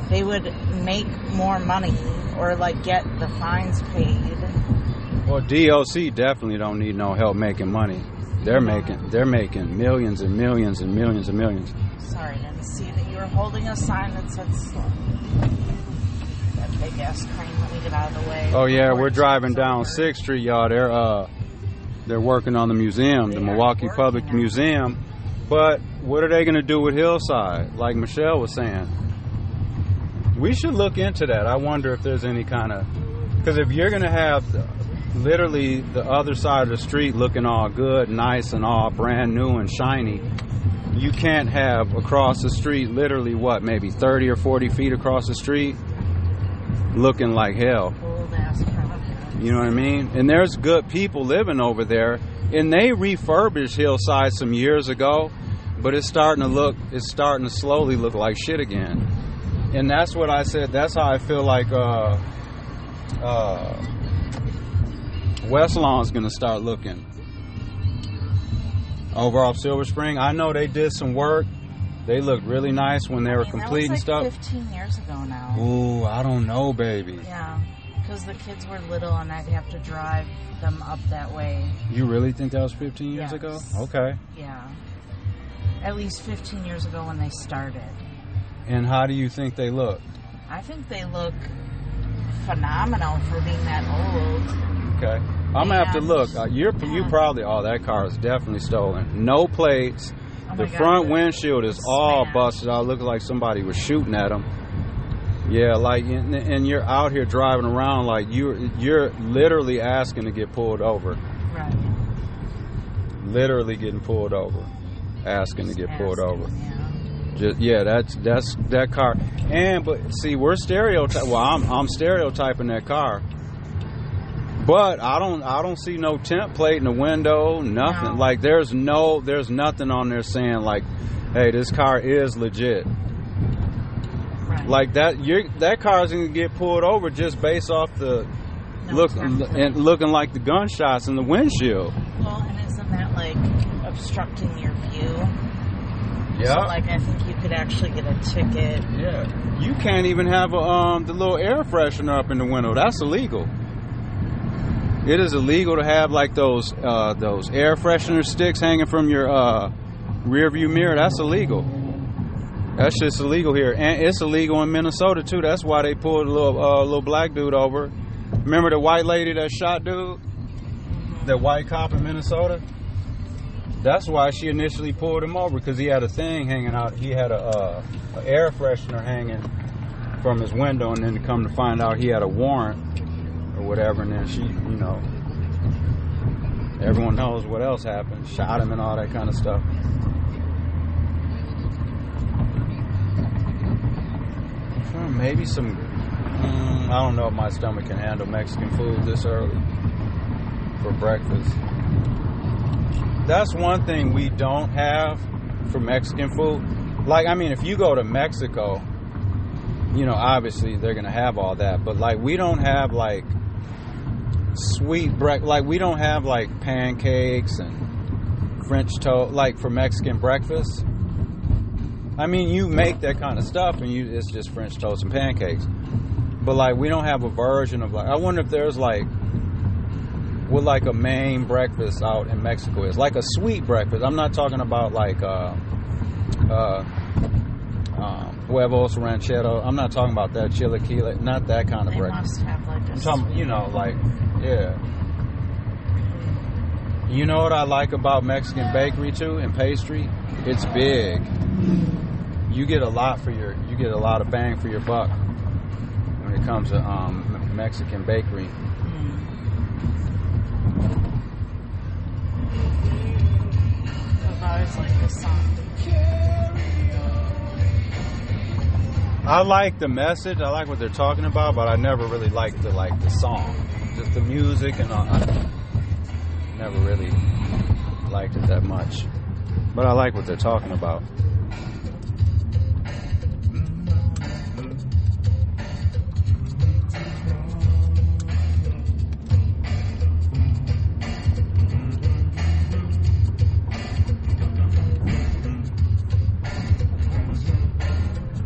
They would make more money or like get the fines paid. Well, DOC definitely don't need no help making money. They're making millions and millions and millions and millions. Sorry, I didn't see that you were holding a sign that said slow. That big ass crane, let me get out of the way. Oh yeah, we're driving down 6th Street, y'all. They're working on the museum, the Milwaukee Public Museum. But what are they going to do with Hillside? Like Michelle was saying, we should look into that. I wonder if there's any kind of, because if you're going to have literally the other side of the street looking all good, nice, and all brand new and shiny, you can't have across the street literally what, maybe 30 or 40 feet across the street looking like hell. You know what I mean? And there's good people living over there, and they refurbished Hillside some years ago, but it's starting to slowly look like shit again. And that's what I said. That's how I feel like West Lawn's going to start looking. Over off Silver Spring, I know they did some work. They looked really nice when they were completing that was like stuff. 15 years ago now. Ooh, I don't know, baby. Yeah, because the kids were little and I'd have to drive them up that way. You really think that was 15 years ago? Okay. Yeah. At least 15 years ago when they started. And how do you think they look? I think they look phenomenal for being that old. Okay. I'm going to have to look. You probably, that car is definitely stolen. No plates. The front windshield is all busted out. Looks like somebody was shooting at them. Yeah, like, and you're out here driving around like you're literally asking to get pulled over. Right. Literally getting pulled over. Asking to get pulled over. That's that car. But see, we're stereotyping. Well, I'm stereotyping that car. But I don't see no temp plate in the window, nothing. No. Like there's nothing on there saying like, hey, this car is legit. Right. Like that car's gonna get pulled over just based off the looking like the gunshots in the windshield. Well, and isn't that like obstructing your view? Yeah. So like I think you could actually get a ticket. Yeah. You can't even have the little air freshener up in the window. That's illegal. It is illegal to have like those air freshener sticks hanging from your rear view mirror. That's illegal. That's just illegal here, and it's illegal in Minnesota too. That's why they pulled a little black dude over. Remember the white lady that shot dude? That white cop in Minnesota? That's why she initially pulled him over, because he had a thing hanging out. He had a air freshener hanging from his window, and then to come to find out he had a warrant or whatever, and then she, everyone knows what else happened. Shot him and all that kind of stuff. Maybe some, I don't know if my stomach can handle Mexican food this early for breakfast. That's one thing we don't have for Mexican food. Like, I mean, if you go to Mexico, obviously they're going to have all that. But, like, we don't have, like, sweet breakfast. Like, we don't have, like, pancakes and French toast, like, for Mexican breakfast. I mean, you make that kind of stuff, and it's just French toast and pancakes. But, like, we don't have a version of, like, I wonder if there's, like, what, like, a main breakfast out in Mexico is. Like a sweet breakfast. I'm not talking about, like, huevos ranchero. I'm not talking about that chilaquile. Not that kind of breakfast. Must have, like, I'm talking, like, yeah. You know what I like about Mexican bakery, too, and pastry? It's big. You get a lot of bang for your buck when it comes to Mexican bakery. I've always liked this song. I like the message. I like what they're talking about, but I never really liked the song. Just the music, and I never really liked it that much. But I like what they're talking about.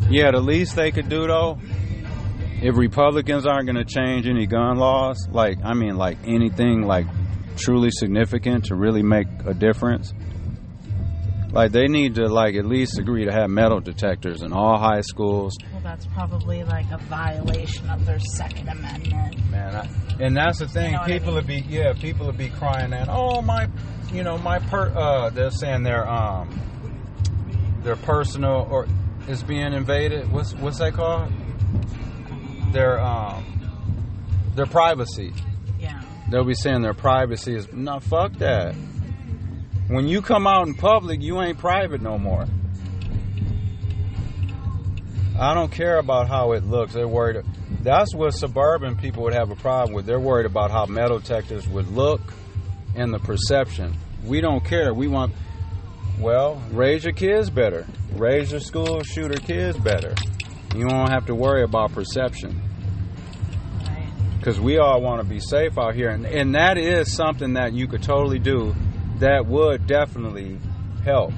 Yeah, the least they could do, though, if Republicans aren't going to change any gun laws, like anything, like, truly significant to really make a difference, Like, they need to, like, at least agree to have metal detectors in all high schools. Well, that's probably, like, a violation of their Second Amendment. Man, and that's the thing. You know People would be crying that, oh, they're saying their personal or is being invaded. What's that called? Their privacy. Yeah. They'll be saying their privacy is, no, fuck that. When you come out in public, you ain't private no more. I don't care about how it looks. They're worried. That's what suburban people would have a problem with. They're worried about how metal detectors would look and the perception. We don't care. We want, well, raise your kids better. Raise your school shooter kids better. You won't have to worry about perception. Because we all want to be safe out here. And that is something that you could totally do. That would definitely help.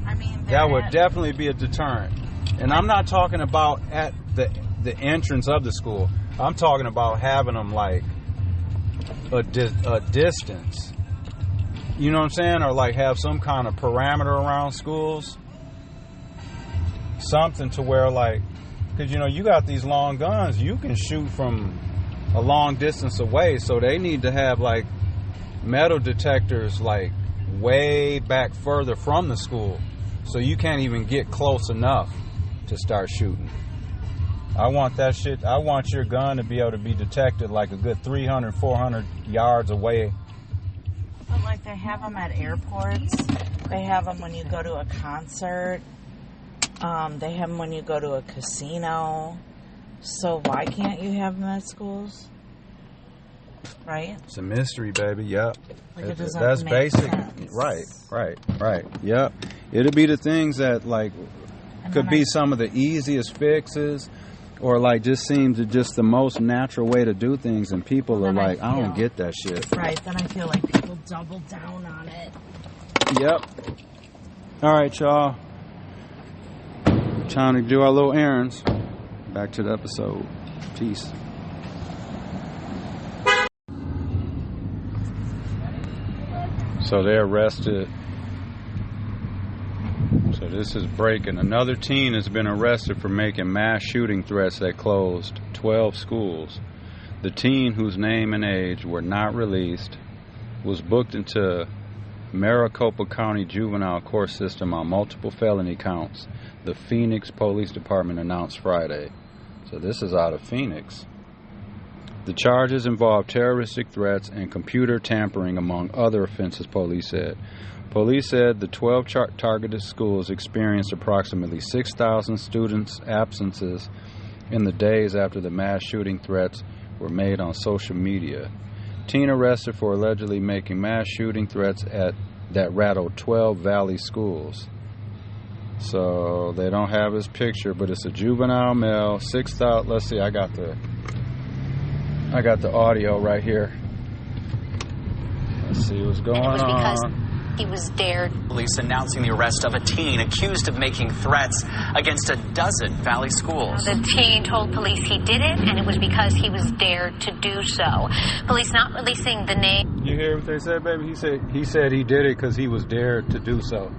I mean, that would definitely be a deterrent. And I'm not talking about at the entrance of the school. I'm talking about having them like a distance. You know what I'm saying? Or like have some kind of parameter around schools. Something to where like, because you know, you got these long guns. You can shoot from a long distance away. So they need to have like metal detectors like way back further from the school, so you can't even get close enough to start shooting. I want that shit. I want your gun to be able to be detected like a good 300, 400 yards away. But like they have them at airports. They have them when you go to a concert. They have them when you go to a casino. So why can't you have them at schools? Right? It's a mystery, baby. Yep. Like it doesn't that's make basic. sense. Right. Yep. It'll be the things that like could be some of the easiest fixes, or like just seem to just the most natural way to do things, and people are like, I don't get that shit. Right. Then I feel like people double down on it. Yep. All right, y'all. Trying to do our little errands. Back to the episode. Peace. So they arrested. So this is breaking. Another teen has been arrested for making mass shooting threats that closed 12 schools. The teen, whose name and age were not released, was booked into Maricopa County Juvenile Court System on multiple felony counts, the Phoenix Police Department announced Friday. So this is out of Phoenix. The charges involve terroristic threats and computer tampering, among other offenses, police said. Police said the 12 targeted schools experienced approximately 6,000 students' absences in the days after the mass shooting threats were made on social media. Teen arrested for allegedly making mass shooting threats that rattled 12 Valley schools. So they don't have his picture, but it's a juvenile male, 6,000. Let's see, I got the audio right here. Let's see what's going on. He was dared. Police announcing the arrest of a teen accused of making threats against a dozen Valley schools. The teen told police he did it, and it was because he was dared to do so. Police not releasing the name. You hear what they said, baby? He said he did it because he was dared to do so.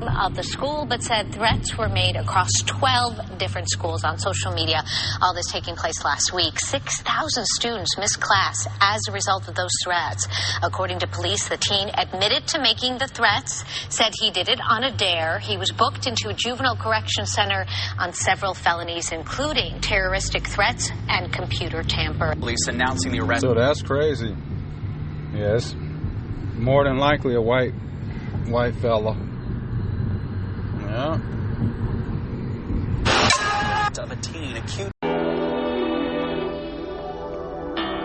Of the school, but said threats were made across 12 different schools on social media. All this taking place last week. 6,000 students missed class as a result of those threats. According to police, the teen admitted to making the threats, said he did it on a dare. He was booked into a juvenile correction center on several felonies, including terroristic threats and computer tamper. Police announcing the arrest. So that's crazy. Yes, more than likely a white fella. Yeah. Of a teen accused. A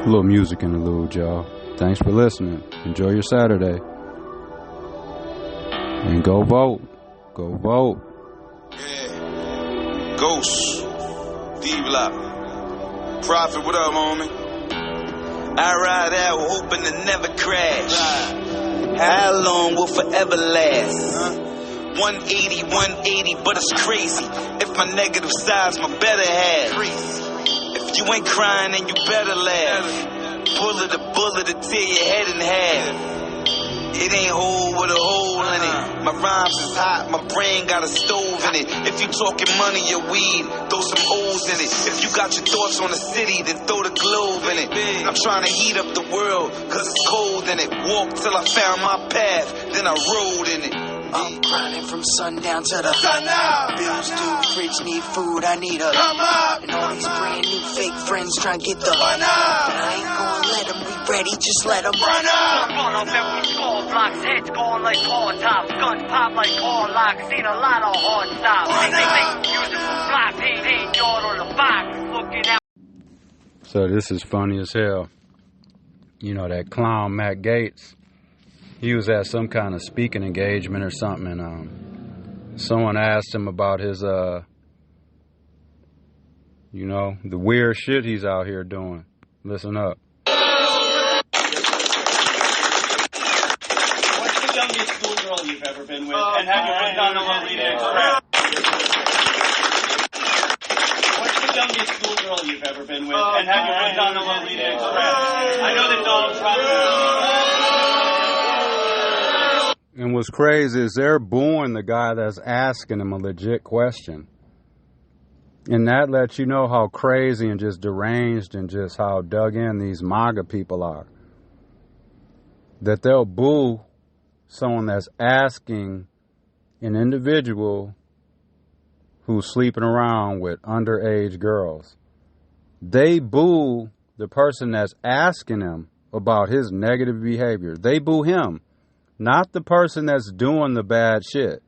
little music interlude, y'all. Thanks for listening. Enjoy your Saturday. And go vote. Go vote. Yeah. Ghost. D-Block. Prophet, what up, homie? I ride out hoping to never crash. How long will forever last? 180, but it's crazy. If my negative side's my better half. If you ain't crying, then you better laugh. Pull of the bullet to tear your head in half. It ain't whole with a hole in it. My rhymes is hot, my brain got a stove in it. If you talking money or weed, throw some O's in it. If you got your thoughts on the city, then throw the globe in it. I'm trying to heat up the world, cause it's cold in it. Walked till I found my path, then I rode in it. I'm grinding from sundown to the sun up. Bills due, fridge need food, I need a come up. And all these brand new fake friends trying to get the run up. And I ain't gonna let them be ready, just let them run up. Run up every score, blocks, heads going like car tops, guns pop like car locks, seen a lot of hard stops. They think using for block, ain't yard or the box, looking out. So this is funny as hell. You know, that clown Matt Gaetz, he was at some kind of speaking engagement or something, and someone asked him about his, you know, the weird shit he's out here doing. Listen up. What's the youngest schoolgirl you've ever been with, and have you been on a Lolita Express? What's the youngest schoolgirl you've ever been with, and have you been on a Lolita Express? I know that Donald Trump... And what's crazy is they're booing the guy that's asking him a legit question. And that lets you know how crazy and just deranged and just how dug in these MAGA people are. That they'll boo someone that's asking an individual who's sleeping around with underage girls. They boo the person that's asking him about his negative behavior. They boo him. Not the person that's doing the bad shit.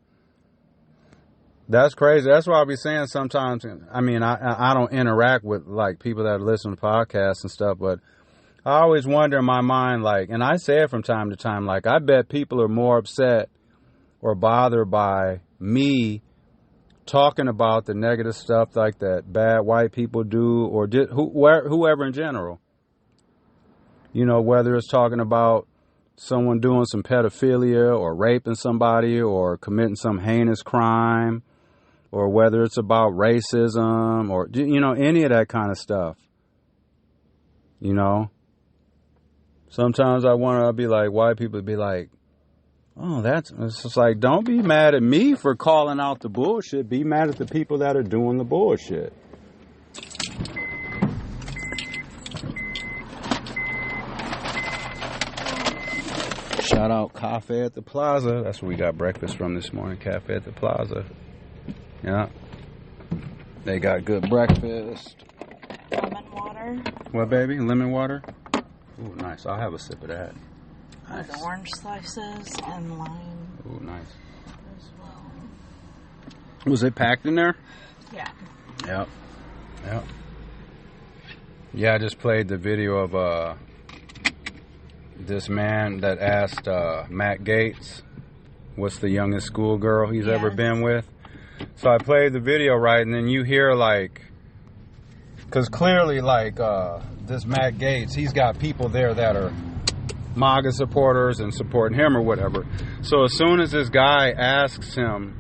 That's crazy. That's why I be saying sometimes, I mean, I don't interact with, like, people that listen to podcasts and stuff, but I always wonder in my mind, like, and I say it from time to time, like, I bet people are more upset or bothered by me talking about the negative stuff like that bad white people do, or whoever in general. You know, whether it's talking about someone doing some pedophilia or raping somebody or committing some heinous crime, or whether it's about racism or, you know, any of that kind of stuff. You know, sometimes I want to be like, white people be like, oh, it's just like, don't be mad at me for calling out the bullshit. Be mad at the people that are doing the bullshit. Shout out Cafe at the Plaza. That's where we got breakfast from this morning. Cafe at the Plaza. Yeah. They got good breakfast. Lemon water. What, baby? Lemon water? Ooh, nice. I'll have a sip of that. Nice. With orange slices and lime. Ooh, nice. As well. Was it packed in there? Yeah. Yep. Yep. Yeah, I just played the video of this man that asked Matt Gaetz what's the youngest schoolgirl he's ever been with. So I played the video, right, and then you hear, like, because clearly, like, this Matt Gaetz, he's got people there that are MAGA supporters and supporting him or whatever. So as soon as this guy asks him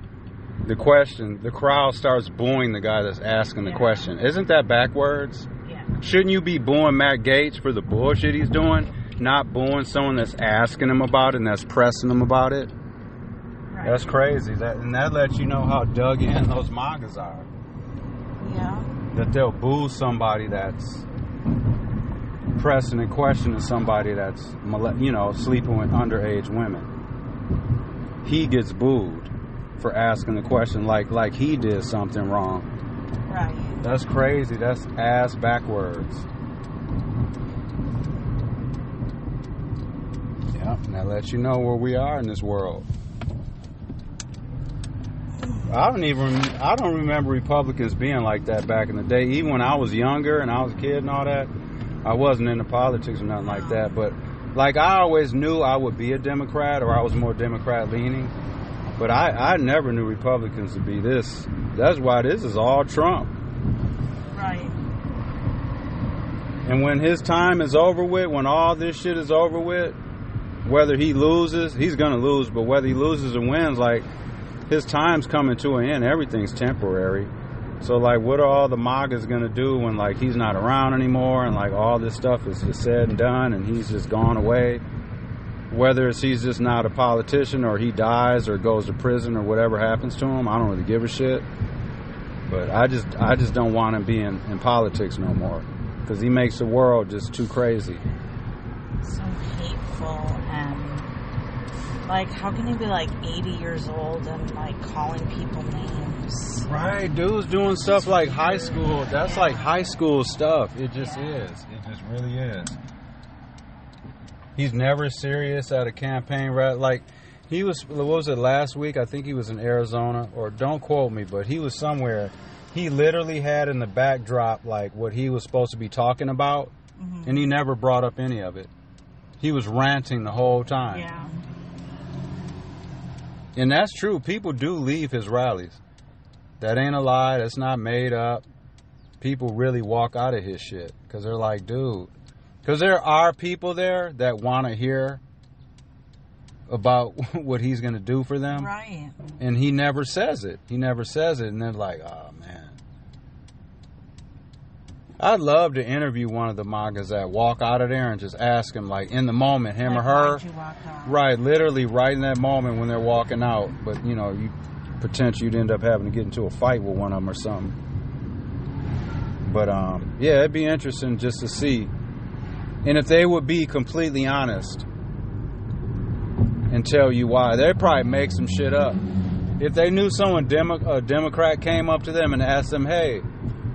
the question, the crowd starts booing the guy that's asking the question. Isn't that backwards? Yeah. Shouldn't you be booing Matt Gaetz for the bullshit he's doing? Not booing someone that's asking him about it and that's pressing him about it. Right. That's crazy. That lets you know how dug in those MAGAs are. Yeah. That they'll boo somebody that's pressing and questioning somebody that's, you know, sleeping with underage women. He gets booed for asking the question like he did something wrong. Right. That's crazy. That's ass backwards. And that lets you know where we are in this world. I don't remember Republicans being like that back in the day. Even when I was younger and I was a kid and all that, I wasn't into politics or nothing like that. But, like, I always knew I would be a Democrat, or I was more Democrat leaning. But I never knew Republicans to be this. That's why this is all Trump. Right. And when his time is over with, when all this shit is over with, whether he loses, he's going to lose, but whether he loses or wins, like, his time's coming to an end. Everything's temporary. So, like, what are all the MAGAs going to do when, like, he's not around anymore and, like, all this stuff is just said and done and he's just gone away? whether it's he's just not a politician or he dies or goes to prison or whatever happens to him, I don't really give a shit. But I just don't want him being in politics no more, because he makes the world just too crazy. So hateful, and like, how can you be like 80 years old and like calling people names? Right, dude's doing stuff like high school. That's like high school stuff. It just is. It just really is. He's never serious at a campaign rally. Like, he was, what was it, last week? I think he was in Arizona, or don't quote me, but he was somewhere. He literally had in the backdrop like what he was supposed to be talking about, and he never brought up any of it. He was ranting the whole time. Yeah. And that's true. People do leave his rallies. That ain't a lie. That's not made up. People really walk out of his shit because they're like, dude. Because there are people there that want to hear about what he's going to do for them. Right. And he never says it. He never says it. And they're like, oh, man. I'd love to interview one of the MAGAs that walk out of there and just ask him, like, in the moment, him or her. Why'd you walk out? Right, literally right in that moment when they're walking out. But, you know, you potentially you'd end up having to get into a fight with one of them or something. But, yeah, it'd be interesting just to see. And if they would be completely honest and tell you why, they'd probably make some shit up. If they knew someone, a Democrat came up to them and asked them, hey,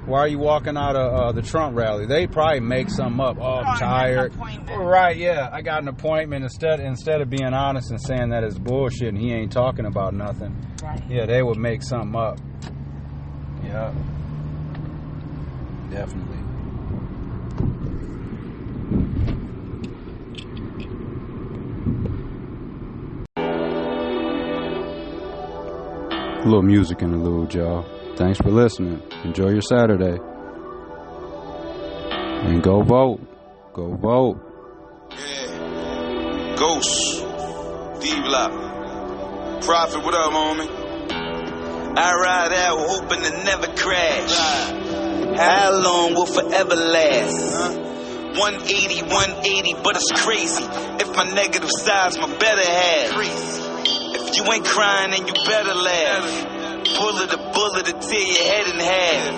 why are you walking out of the Trump rally? They'd probably make something up. Oh, I'm tired. Right, yeah, I got an appointment. Instead of being honest and saying that it's bullshit and he ain't talking about nothing. Right. Yeah, they would make something up. Yeah. Definitely. A little music interlude, y'all. Thanks for listening. Enjoy your Saturday. And go vote. Go vote. Yeah. Ghost. D-Block. Prophet, what up, homie? I ride out hoping to never crash. How long will forever last? 180, but it's crazy. If my negative side's my better half. If you ain't crying, then you better laugh. Bullet to tear your head in half.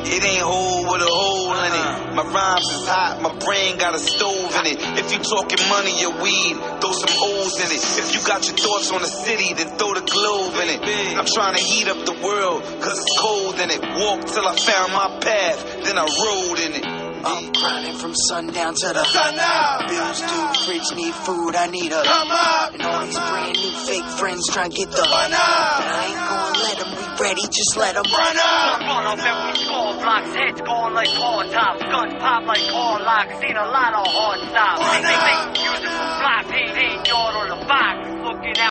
It ain't hole with a hole in it. My rhymes is hot, my brain got a stove in it. If you talking money or weed, throw some O's in it. If you got your thoughts on the city, then throw the globe in it. I'm trying to heat up the world, cause it's cold in it. Walked till I found my path, then I rode in it. I'm grinding from sundown to the sun up. Bills due, fridge need food, I need a come up. And all these brand new fake friends trying to get the run up. But I ain't gonna let them be ready, just let them run up. Run up every score blocks, heads going like corn tops, guns pop like corn locks. Seen a lot of hard stops. They use it for fly paint, yard on the box.